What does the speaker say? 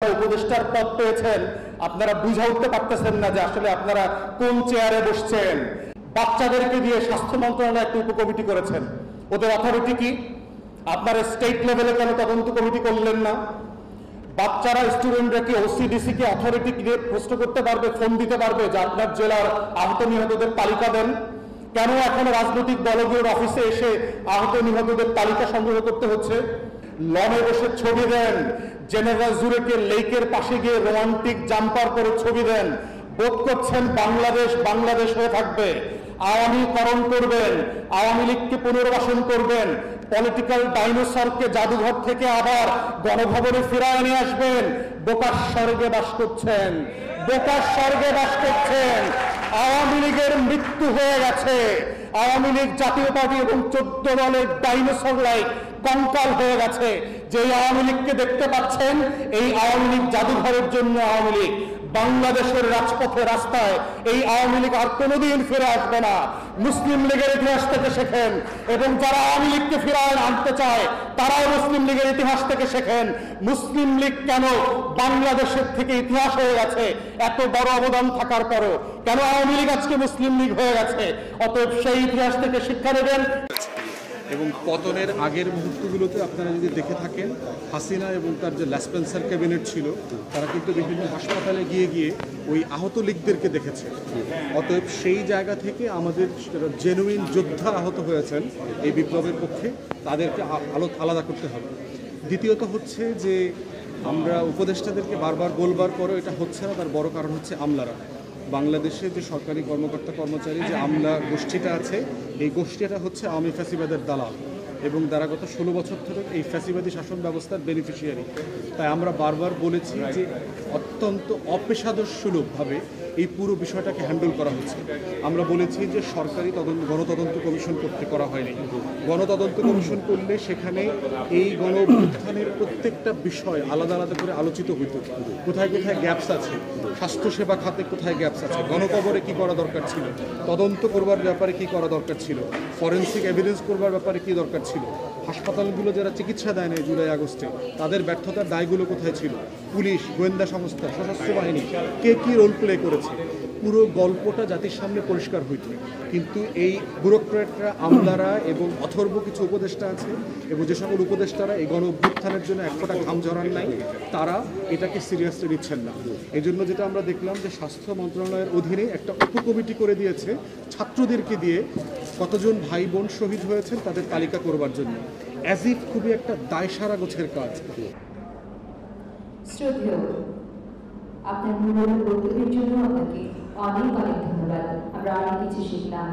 উপদেষ্টার পদ পেয়েছেন, আপনারা বুঝে উঠতে পারতেছেন না যে আসলে আপনারা কোন চেয়ারে বসছেন। বাচ্চাদেরকে দিয়ে স্বাস্থ্য মন্ত্রণালয় একটা উপকমিটি করেছেন, ওদের অথরিটি কি? আপনারা স্টেট লেভেলে কেন তদন্ত কমিটি করলেন না? বাচ্চারা, স্টুডেন্টরা কি ওসিডিসি কে অথরিটি প্রশ্ন করতে পারবে, ফোন দিতে পারবে যে আপনার জেলার আহত নিহতদের তালিকা দেন? কেন এখন রাজনৈতিক দলগুলোর অফিসে এসে আহত নিহতদের তালিকা সংগ্রহ করতে হচ্ছে? লনে বসে ছবি দেন, জেনারেল জুরেকে লেকের পাশে গিয়ে রোমান্টিক জাম্পার করে ছবি দেন, বোধ করছেন বাংলাদেশ বাংলাদেশ হয়ে থাকবে। আওয়ামীকরণ করবেন, আওয়ামী লীগকে পুনর্বাসন করবেন, পলিটিক্যাল ডাইনোসরকে জাদুঘর থেকে আবার গণভবনে ফিরায় নিয়ে আসবেন। বোকার স্বর্গে বাস করছেন, বোকার স্বর্গে বাস করছেন। আওয়ামী লীগের মৃত্যু হয়ে গেছে। আওয়ামী লীগ জাতীয় পার্টি এবং 14 দলের ডাইনোসর লাইক কঙ্কাল হয়ে গেছে। যে আওয়ামী লীগকে দেখতে পাচ্ছেন, এই আওয়ামী লীগ জাদুঘরের জন্য আওয়ামী লীগ। বাংলাদেশের রাজপথে রাস্তায় এই আওয়ামী লীগ আর কোনোদিন ফিরে আসবে না। মুসলিম লীগের ইতিহাস থেকে শেখেন, এবং যারা আওয়ামী লীগকে ফিরায় আনতে চায় তারাও মুসলিম লীগের ইতিহাস থেকে শেখেন। মুসলিম লীগ কেন বাংলাদেশের থেকে ইতিহাস হয়ে গেছে এত বড় অবদান থাকার পরও? কেন আওয়ামী লীগ আজকে মুসলিম লীগ হয়ে গেছে? অতএব সেই ইতিহাস থেকে শিক্ষা নেবেন। এবং পতনের আগের মুহূর্তগুলোতে আপনারা যদি দেখে থাকেন, হাসিনা এবং তার যে ল্যাসপেন্সার ক্যাবিনেট ছিল, তারা কিন্তু বিভিন্ন হাসপাতালে গিয়ে গিয়ে ওই আহত লীগদেরকে দেখেছে। অতএব সেই জায়গা থেকে আমাদের জেনুইন যোদ্ধা আহত হয়েছেন এই বিপ্লবের পক্ষে, তাদেরকে আলাদা করতে হবে। দ্বিতীয়ত হচ্ছে যে আমরা উপদেষ্টাদেরকে বারবার বলবার পরও এটা হচ্ছে না, তার বড় কারণ হচ্ছে আমলারা। বাংলাদেশে যে সরকারি কর্মকর্তা কর্মচারী যে আমলা গোষ্ঠীটা আছে, এই গোষ্ঠীটা হচ্ছে আওয়ামী ফ্যাসিবাদের দালাল, এবং তারা গত 16 বছর ধরে এই ফ্যাসিবাদী শাসন ব্যবস্থার বেনিফিশিয়ারি। তাই আমরা বারবার বলেছি যে অত্যন্ত অপেশাদার সুলভভাবে এই পুরো বিষয়টাকে হ্যান্ডেল করা হচ্ছে। আমরা বলেছি যে সরকারি গণতদন্ত কমিশন করা হয়নি। গণতদন্ত কমিশন করলে সেখানে এই গণ অভ্যুত্থানের প্রত্যেকটা বিষয় আলাদা আলাদা করে আলোচিত হইত। কোথায় কোথায় গ্যাপস আছে, স্বাস্থ্যসেবা খাতে কোথায় গ্যাপস আছে, গণকবরে কী করা দরকার ছিল, তদন্ত করবার ব্যাপারে কী করা দরকার ছিল, ফরেন্সিক এভিডেন্স করবার ব্যাপারে কী দরকার ছিল, হাসপাতালগুলো যারা চিকিৎসা দেয় না জুলাই আগস্টে তাদের ব্যর্থতার দায়গুলো কোথায় ছিল, পুলিশ, গোয়েন্দা সংস্থা, সশস্ত্র বাহিনী কে কী রোল প্লে করেছে, পুরো গল্পটা জাতির সামনে পরিষ্কার হইত। কিন্তু এই ব্যুরোক্রেটরা, আমলারা এবং অথর্ব কিছু উপদেষ্টা আছে, এবং যে সকল উপদেষ্টারা এই গণ অভ্যুত্থানের জন্য এক ফোঁটা ঘাম ঝরান নাই, তারা এটাকে সিরিয়াসলি নিচ্ছেন না। এই জন্য যেটা আমরা দেখলাম যে স্বাস্থ্য মন্ত্রণালয়ের অধীনে একটা উপকমিটি করে দিয়েছে ছাত্রদেরকে দিয়ে কতজন ভাই বোন শহীদ হয়েছেন তাদের তালিকা করবার জন্য। অ্যাজ ইফ খুবই একটা দায়সারা গোছের কাজ। শ্রদ্ধেয়, আপনার মূল্যবান বক্তব্যের জন্য আপনাকে অনেক অনেক ধন্যবাদ। আমরা অনেক কিছু শিখলাম।